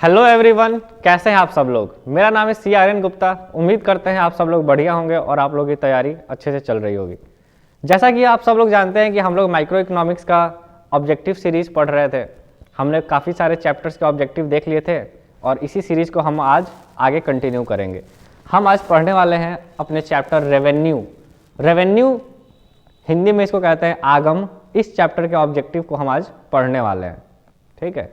Hello everyone, कैसे हैं आप सब लोग। मेरा नाम है CRN गुप्ता। उम्मीद करते हैं आप सब लोग बढ़िया होंगे और आप लोगों की तैयारी अच्छे से चल रही होगी। जैसा कि आप सब लोग जानते हैं कि हम लोग माइक्रो इकोनॉमिक्स का ऑब्जेक्टिव सीरीज पढ़ रहे थे। हमने काफ़ी सारे चैप्टर्स के ऑब्जेक्टिव देख लिए थे और इसी सीरीज को हम आज आगे कंटिन्यू करेंगे। हम आज पढ़ने वाले हैं अपने चैप्टर रेवेन्यू हिंदी में इसको कहते हैं आगम। इस चैप्टर के ऑब्जेक्टिव को हम आज पढ़ने वाले हैं, ठीक है।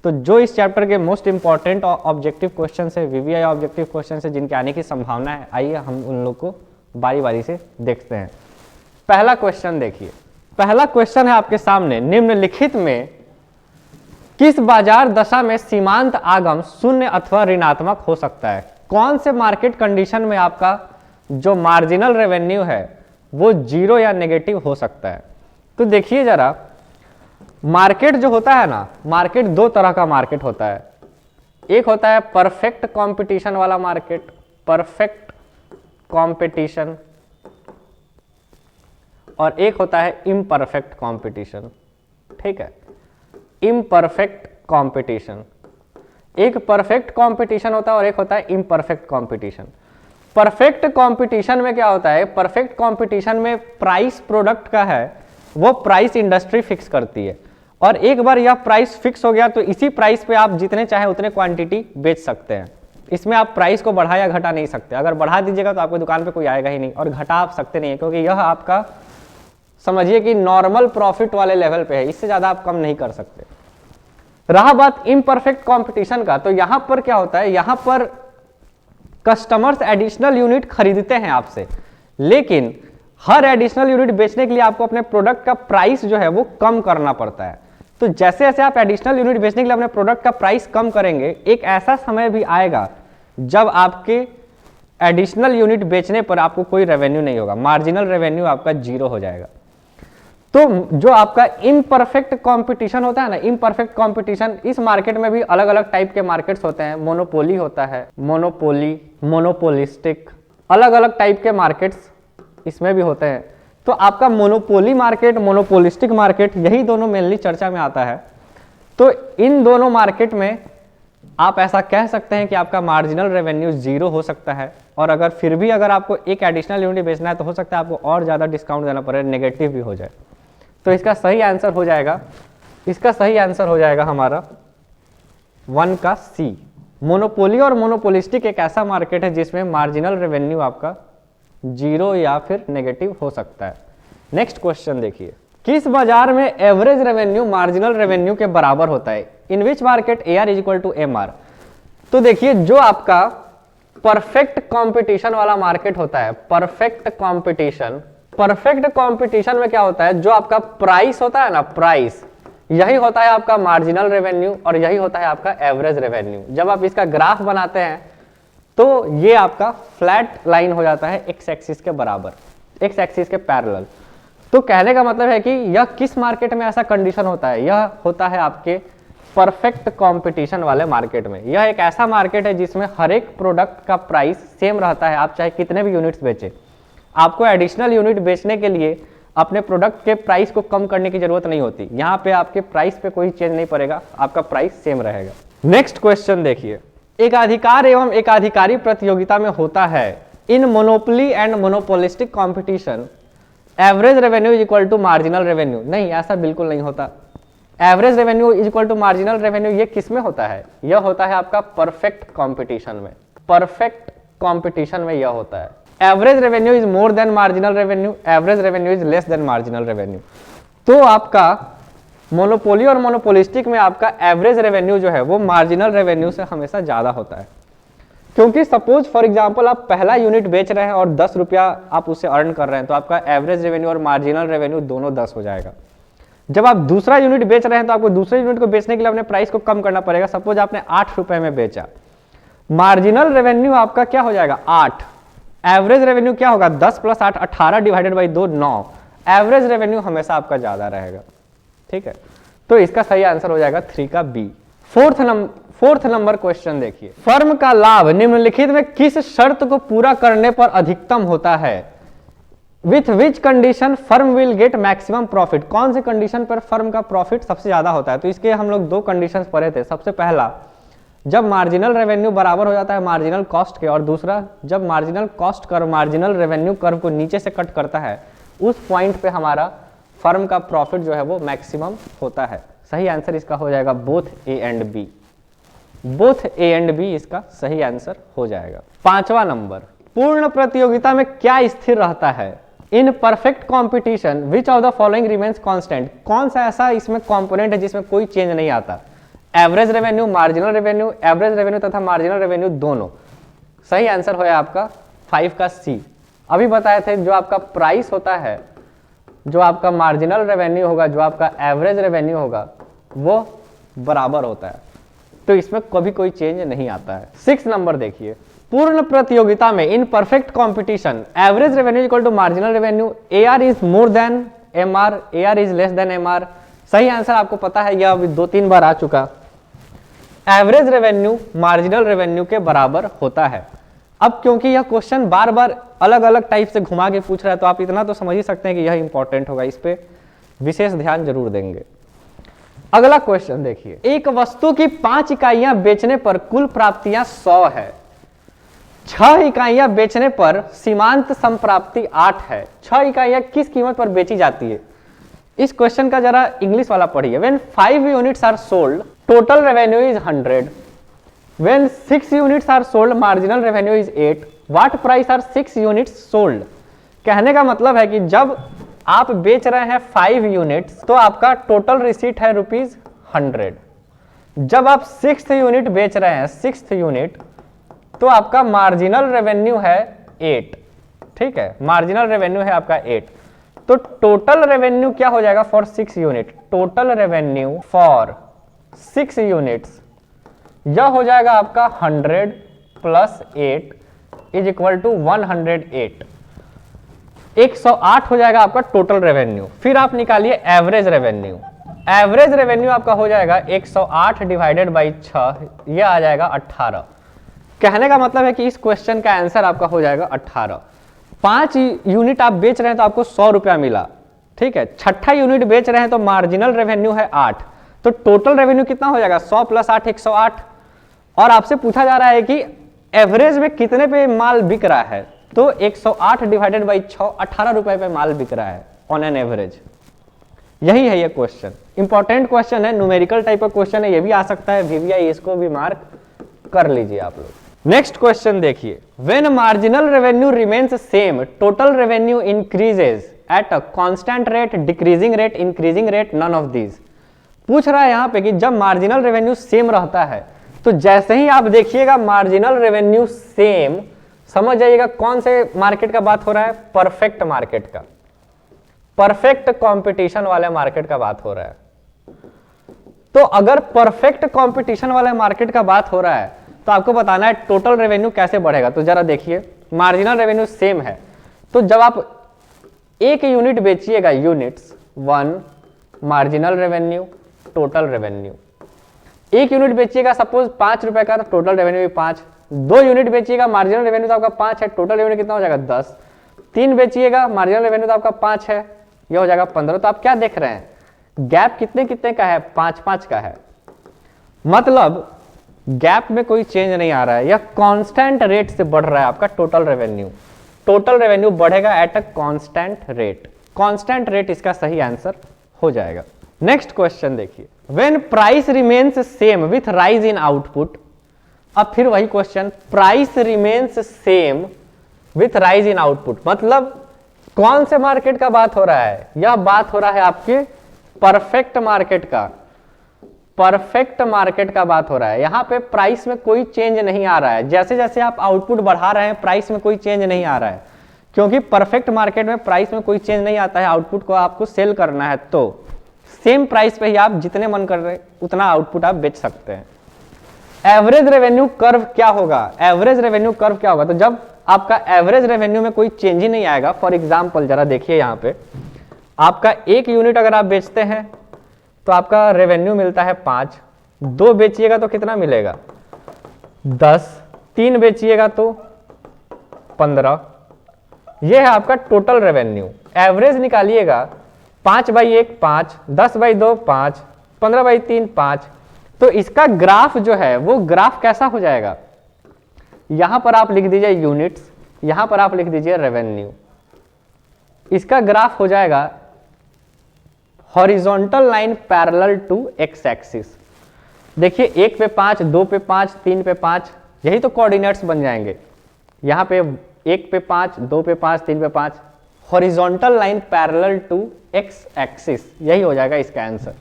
तो जो इस चैप्टर के मोस्ट इंपॉर्टेंट ऑब्जेक्टिव क्वेश्चन है, VVI ऑब्जेक्टिव क्वेश्चन है, जिनके आने की संभावना है, आइए हम उन लोग को बारी बारी से देखते हैं। पहला क्वेश्चन देखिए। पहला क्वेश्चन है आपके सामने, निम्नलिखित में किस बाजार दशा में सीमांत आगम शून्य अथवा ऋणात्मक हो सकता है। कौन से मार्केट कंडीशन में आपका जो मार्जिनल रेवेन्यू है वो जीरो या नेगेटिव हो सकता है। तो देखिए जरा, मार्केट जो होता है ना, मार्केट दो तरह का मार्केट होता है। एक होता है परफेक्ट कंपटीशन वाला मार्केट, परफेक्ट कंपटीशन, और एक होता है इम्परफेक्ट कंपटीशन, ठीक है। इम्परफेक्ट कंपटीशन, एक परफेक्ट कंपटीशन होता है और एक होता है इम्परफेक्ट कंपटीशन। परफेक्ट कंपटीशन में क्या होता है, परफेक्ट कंपटीशन में प्राइस प्रोडक्ट का है वो प्राइस इंडस्ट्री फिक्स करती है, और एक बार यह प्राइस फिक्स हो गया तो इसी प्राइस पे आप जितने चाहे उतने क्वांटिटी बेच सकते हैं। इसमें आप प्राइस को बढ़ा या घटा नहीं सकते। अगर बढ़ा दीजिएगा तो आपकी दुकान पे कोई आएगा ही नहीं, और घटा आप सकते नहीं, क्योंकि यह आपका समझिए कि नॉर्मल प्रॉफिट वाले लेवल पे है, इससे ज्यादा आप कम नहीं कर सकते। रहा बात इम्परफेक्ट कंपटीशन का, तो यहां पर क्या होता है, यहां पर कस्टमर्स एडिशनल यूनिट खरीदते हैं आपसे, लेकिन हर एडिशनल यूनिट बेचने के लिए आपको अपने प्रोडक्ट का प्राइस जो है वो कम करना पड़ता है। तो जैसे जैसे आप एडिशनल यूनिट बेचने के लिए अपने प्रोडक्ट का प्राइस कम करेंगे, एक ऐसा समय भी आएगा जब आपके एडिशनल यूनिट बेचने पर आपको कोई रेवेन्यू नहीं होगा, मार्जिनल रेवेन्यू आपका जीरो हो जाएगा। तो जो आपका इम्परफेक्ट कंपटीशन होता है ना, इम्परफेक्ट कंपटीशन, इस मार्केट में भी अलग अलग टाइप के मार्केट्स होते हैं। मोनोपोली होता है, मोनोपोलिस्टिक, अलग अलग टाइप के मार्केट्स इसमें भी होते हैं। तो आपका मोनोपोली मार्केट, मोनोपोलिस्टिक मार्केट, यही दोनों मेनली चर्चा में आता है। तो इन दोनों मार्केट में आप ऐसा कह सकते हैं कि आपका मार्जिनल रेवेन्यू जीरो हो सकता है, और अगर फिर भी अगर आपको एक एडिशनल यूनिट बेचना है तो हो सकता है आपको और ज़्यादा डिस्काउंट देना पड़े, नेगेटिव भी हो जाए। तो इसका सही आंसर हो जाएगा, इसका सही आंसर हो जाएगा हमारा 1 का C। मोनोपोली और मोनोपोलिस्टिक एक ऐसा मार्केट है जिसमें मार्जिनल रेवेन्यू आपका जीरो या फिर नेगेटिव हो सकता है। नेक्स्ट क्वेश्चन देखिए, किस बाजार में एवरेज रेवेन्यू मार्जिनल रेवेन्यू के बराबर होता है। In which market AR is equal to MR। तो देखिए, जो आपका परफेक्ट कंपटीशन वाला मार्केट होता है, परफेक्ट कंपटीशन, परफेक्ट कंपटीशन में क्या होता है, जो आपका प्राइस होता है ना, प्राइस, यही होता है आपका मार्जिनल रेवेन्यू और यही होता है आपका एवरेज रेवेन्यू। जब आप इसका ग्राफ बनाते हैं तो ये आपका फ्लैट लाइन हो जाता है एक्स एक्सिस के बराबर, एक्स एक्सिस के पैरेलल। तो कहने का मतलब है कि यह किस मार्केट में ऐसा कंडीशन होता है, यह होता है आपके परफेक्ट कंपटीशन वाले मार्केट में। यह एक ऐसा मार्केट है जिसमें हर एक प्रोडक्ट का प्राइस सेम रहता है, आप चाहे कितने भी यूनिट्स बेचें। आपको एडिशनल यूनिट बेचने के लिए अपने प्रोडक्ट के प्राइस को कम करने की जरूरत नहीं होती। यहाँ पे आपके प्राइस पे कोई चेंज नहीं पड़ेगा, आपका प्राइस सेम रहेगा। नेक्स्ट क्वेश्चन देखिए, एक अधिकार एवं एकाधिकारी प्रतियोगिता में होता है in monopoly and monopolistic competition average revenue is equal to marginal revenue. नहीं, ऐसा बिल्कुल नहीं होता। Average revenue is equal to marginal revenue ये किस में होता है, यह होता है आपका परफेक्ट कंपटीशन में। परफेक्ट कंपटीशन में यह होता है average revenue is more than marginal revenue, average revenue is less then marginal revenue. तो आपका मोनोपोली और मोनोपोलिस्टिक में आपका एवरेज रेवेन्यू जो है वो मार्जिनल रेवेन्यू से हमेशा ज्यादा होता है, क्योंकि सपोज फॉर एग्जांपल आप पहला यूनिट बेच रहे हैं और 10 रुपया आप उससे अर्न कर रहे हैं, तो आपका एवरेज रेवेन्यू और मार्जिनल रेवेन्यू दोनों 10 हो जाएगा। जब आप दूसरा यूनिट बेच रहे हैं तो आपको दूसरे यूनिट को बेचने के लिए अपने प्राइस को कम करना पड़ेगा। सपोज आपने 8 रुपए में बेचा, मार्जिनल रेवेन्यू आपका क्या हो जाएगा 8, एवरेज रेवेन्यू क्या होगा 10 + 8, 18 डिवाइडेड बाई 2 9। एवरेज रेवेन्यू हमेशा आपका ज्यादा रहेगा, ठीक है। तो इसका सही आंसर हो जाएगा 3 का B। फोर्थ नंबर क्वेश्चन देखिए, फर्म का लाभ निम्नलिखित में किस शर्त को पूरा करने पर अधिकतम होता है। With which condition firm will get maximum profit. कौन सी कंडीशन पर फर्म का प्रॉफिट सबसे ज्यादा होता है। तो इसके हम लोग 2 कंडीशंस पढ़े थे। सबसे पहला, जब मार्जिनल रेवेन्यू बराबर हो जाता है मार्जिनल कॉस्ट के, और दूसरा जब marginal cost curve marginal revenue curve को नीचे से कट करता है, उस पॉइंट पे हमारा फर्म का प्रॉफिट जो है वो मैक्सिमम होता है। सही आंसर इसका हो जाएगा both A and B. Both A and B इसका सही आंसर हो जाएगा। 5वां नंबर, पूर्ण प्रतियोगिता में क्या स्थिर रहता है? इन perfect competition which of the following remains constant? कौन सा ऐसा इसमें कंपोनेंट है जिसमें कोई चेंज नहीं आता? Average revenue, marginal revenue, average revenue तथा मार्जिनल रेवेन्यू दोनों। सही आंसर होया आपका 5 का सी। अभी बताए थे जो आपका प्राइस होता है, जो आपका मार्जिनल रेवेन्यू होगा, जो आपका एवरेज रेवेन्यू होगा, वो बराबर होता है, तो इसमें कभी कोई चेंज नहीं आता है। 6 नंबर देखिए, पूर्ण प्रतियोगिता में in perfect competition average revenue equal to marginal revenue, AR is more than MR, AR is less than MR। सही आंसर आपको पता है, यह अभी 2-3 बार आ चुका। एवरेज रेवेन्यू मार्जिनल रेवेन्यू के बराबर होता है। अब क्योंकि यह क्वेश्चन बार बार अलग अलग टाइप से घुमा के पूछ रहा है, तो आप इतना तो समझ ही सकते हैं कि यह इंपॉर्टेंट होगा, इस पे विशेष ध्यान जरूर देंगे। अगला क्वेश्चन देखिए, एक वस्तु की 5 इकाइयां बेचने पर कुल प्राप्तियां 100 है, 6 इकाइयां बेचने पर सीमांत संप्राप्ति 8 है। 6 इकाइयां किस कीमत पर बेची जाती है? इस क्वेश्चन का जरा इंग्लिश वाला पढ़िए। When 5 units are sold total revenue is 100, when 6 units are sold marginal revenue is 8, what price are 6 units sold? कहने का मतलब है कि जब आप बेच रहे हैं 5 यूनिट्स तो आपका टोटल रिसीट है ₹100। जब आप 6th यूनिट बेच रहे हैं, 6th यूनिट, तो आपका मार्जिनल रेवेन्यू है 8। ठीक है, मार्जिनल रेवेन्यू है आपका 8, तो टोटल रेवेन्यू क्या हो जाएगा for 6 unit? Total revenue for 6 units यह हो जाएगा आपका 100 प्लस 8 इज इक्वल टू 108। 108 हो जाएगा आपका टोटल रेवेन्यू। फिर आप निकालिए एवरेज रेवेन्यू। एवरेज रेवेन्यू आपका हो जाएगा 108 डिवाइडेड बाई 6, यह आ जाएगा 18। कहने का मतलब है कि इस क्वेश्चन का आंसर आपका हो जाएगा 18। 5 यूनिट आप बेच रहे हैं तो आपको 100 रुपया मिला। ठीक है, 6ठा यूनिट बेच रहे हैं तो मार्जिनल रेवेन्यू है 8, तो टोटल रेवेन्यू कितना हो जाएगा? 100 प्लस 8 108। और आपसे पूछा जा रहा है कि एवरेज में कितने पे माल बिक रहा है, तो 108 डिवाइडेड बाई 6 18 रुपए पे माल बिक रहा है ऑन एन एवरेज। यही है ये क्वेश्चन, इंपॉर्टेंट क्वेश्चन है, न्यूमेरिकल टाइप का क्वेश्चन है, ये भी आ सकता है VVI, इसको भी मार्क कर लीजिए आप लोग। नेक्स्ट क्वेश्चन देखिए, when marginal revenue remains same total revenue increases at a constant rate, decreasing rate, increasing rate, none of these. पूछ रहा है यहाँ पे कि जब मार्जिनल रेवेन्यू सेम रहता है, तो जैसे ही आप देखिएगा मार्जिनल रेवेन्यू सेम, समझ जाइएगा कौन से मार्केट का बात हो रहा है? परफेक्ट मार्केट का, परफेक्ट कंपटीशन वाले मार्केट का बात हो रहा है। तो अगर परफेक्ट कंपटीशन वाले मार्केट का बात हो रहा है तो आपको बताना है टोटल रेवेन्यू कैसे बढ़ेगा। तो जरा देखिए, मार्जिनल रेवेन्यू सेम है, तो जब आप एक यूनिट बेचिएगा, units 1 marginal revenue, total revenue. एक यूनिट बेचिएगा सपोज 5 रुपए का, तो टोटल रेवेन्यू भी 5। 2 यूनिट बेचिएगा, मार्जिनल रेवेन्यू तो आपका 5 है, टोटल रेवेन्यू कितना हो जाएगा? 10। 3 बेचिएगा, मार्जिनल रेवेन्यू तो आपका 5 है, यह हो जाएगा 15। तो आप क्या देख रहे हैं, गैप कितने कितने का है? 5-5 का है। मतलब गैप में कोई चेंज नहीं आ रहा है, यह कांस्टेंट रेट से बढ़ रहा है आपका टोटल रेवेन्यू। टोटल रेवेन्यू बढ़ेगा eight a constant rate. Constant rate इसका सही आंसर हो जाएगा। नेक्स्ट क्वेश्चन देखिए, when price remains same with rise in output. अब फिर वही question, price remains same with rise in output, मतलब कौन से मार्केट का बात हो रहा है? यह बात हो रहा है आपके परफेक्ट मार्केट का, परफेक्ट मार्केट का बात हो रहा है। यहां पे प्राइस में कोई चेंज नहीं आ रहा है, जैसे जैसे आप आउटपुट बढ़ा रहे हैं प्राइस में कोई चेंज नहीं आ रहा है, क्योंकि परफेक्ट मार्केट में प्राइस में कोई चेंज नहीं आता है। आउटपुट को आपको सेल करना है, तो सेम प्राइस पे ही आप जितने मन कर रहे उतना आउटपुट आप बेच सकते हैं। एवरेज रेवेन्यू कर्व क्या होगा? एवरेज रेवेन्यू कर्व क्या होगा? तो जब आपका एवरेज रेवेन्यू में कोई चेंज ही नहीं आएगा। फॉर एग्जांपल जरा देखिए, यहाँ पे आपका 1 यूनिट अगर आप बेचते हैं तो आपका रेवेन्यू मिलता है 5। 2 बेचिएगा तो कितना मिलेगा? 10। 3 बेचिएगा तो 15। यह है आपका टोटल रेवेन्यू। एवरेज निकालिएगा, 5/1 5, 10/2 5, 15/3 5, तो इसका ग्राफ जो है वो ग्राफ कैसा हो जाएगा, यहां पर आप लिख दीजिए यूनिट्स, यहां पर आप लिख दीजिए रेवेन्यू। इसका ग्राफ हो जाएगा horizontal line parallel to X axis. देखिए 1 पे 5, 2 पे 5, 3 पे 5, यही तो कोऑर्डिनेट्स बन जाएंगे। यहां पे 1 पे 5, 2 पे 5, 3 पे 5, horizontal line parallel to X axis, यही हो जाएगा इसका आंसर।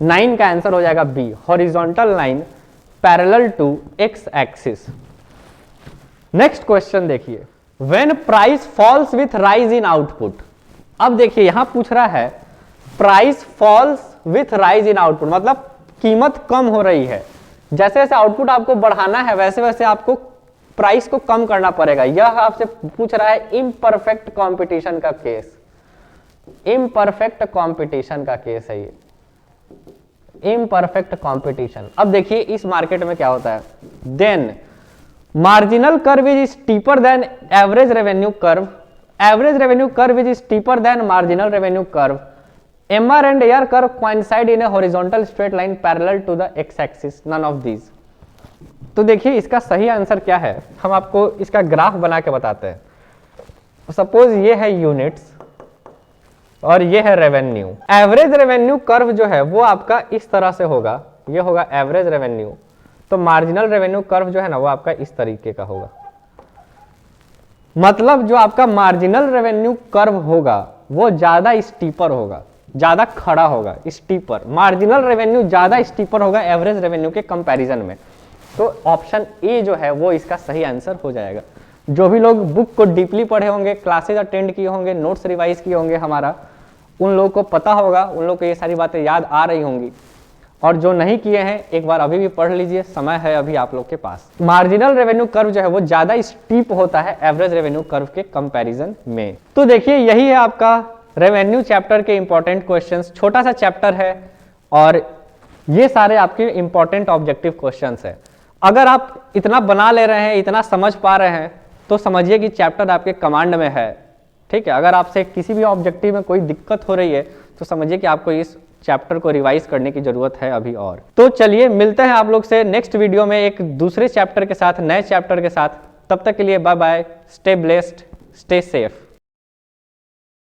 9 का आंसर हो जाएगा B, horizontal line parallel to X axis. Next question देखिए, when price falls with rise in output. अब देखिए यहां पूछ रहा है price falls with rise in output, मतलब कीमत कम हो रही है, जैसे जैसे आउटपुट आपको बढ़ाना है वैसे वैसे आपको प्राइस को कम करना पड़ेगा। यह आपसे पूछ रहा है इम्परफेक्ट कंपटीशन का केस, इम्परफेक्ट कंपटीशन का केस है ये, इम्परफेक्ट कंपटीशन। अब देखिए इस मार्केट में क्या होता है, then marginal curve is steeper than average revenue curve, average revenue curve is steeper than marginal revenue curve, MR and AR curve coincide in a horizontal straight line parallel to the x-axis, none of these। तो देखिए इसका सही answer क्या है, हम आपको इसका graph बना के बताते हैं। सपोज ये है यूनिट्स और ये है रेवेन्यू। एवरेज रेवेन्यू कर्व जो है वो आपका इस तरह से होगा, ये होगा एवरेज रेवेन्यू, तो मार्जिनल रेवेन्यू कर्व जो है ना वो आपका इस तरीके का होगा। मतलब जो आपका मार्जिनल रेवेन्यू कर्व होगा वो ज्यादा स्टीपर होगा, ज्यादा खड़ा होगा, स्टीपर। मार्जिनल रेवेन्यू ज्यादा स्टीपर होगा एवरेज रेवेन्यू के कंपैरिजन में। तो ऑप्शन ए जो है वो इसका सही आंसर हो जाएगा। जो भी लोग बुक को डीपली पढ़े होंगे, क्लासेस अटेंड किए होंगे, नोट्स रिवाइज किए होंगे हमारा, उन लोगों को पता होगा, उन लोगों को ये सारी बातें याद आ रही होंगी। और जो नहीं किए हैं एक बार अभी भी पढ़ लीजिए, समय है अभी आप लोग के पास। मार्जिनल रेवेन्यू कर्व जो है वो ज्यादा स्टीप होता है एवरेज रेवेन्यू कर्व के कंपैरिजन में। तो देखिए यही है आपका रेवेन्यू चैप्टर के इंपॉर्टेंट क्वेश्चंस। छोटा सा चैप्टर है और ये सारे आपके इंपॉर्टेंट ऑब्जेक्टिव क्वेश्चंस है। अगर आप इतना बना ले रहे हैं, इतना समझ पा रहे हैं, तो समझिए कि चैप्टर आपके कमांड में है। ठीक है, अगर आपसे किसी भी ऑब्जेक्टिव में कोई दिक्कत हो रही है तो समझिए कि आपको इस चैप्टर को रिवाइज करने की जरूरत है अभी और। तो चलिए मिलते हैं आप लोग से नेक्स्ट वीडियो में एक दूसरे चैप्टर के साथ, नए चैप्टर के साथ। तब तक के लिए bye bye, stay blessed, stay safe.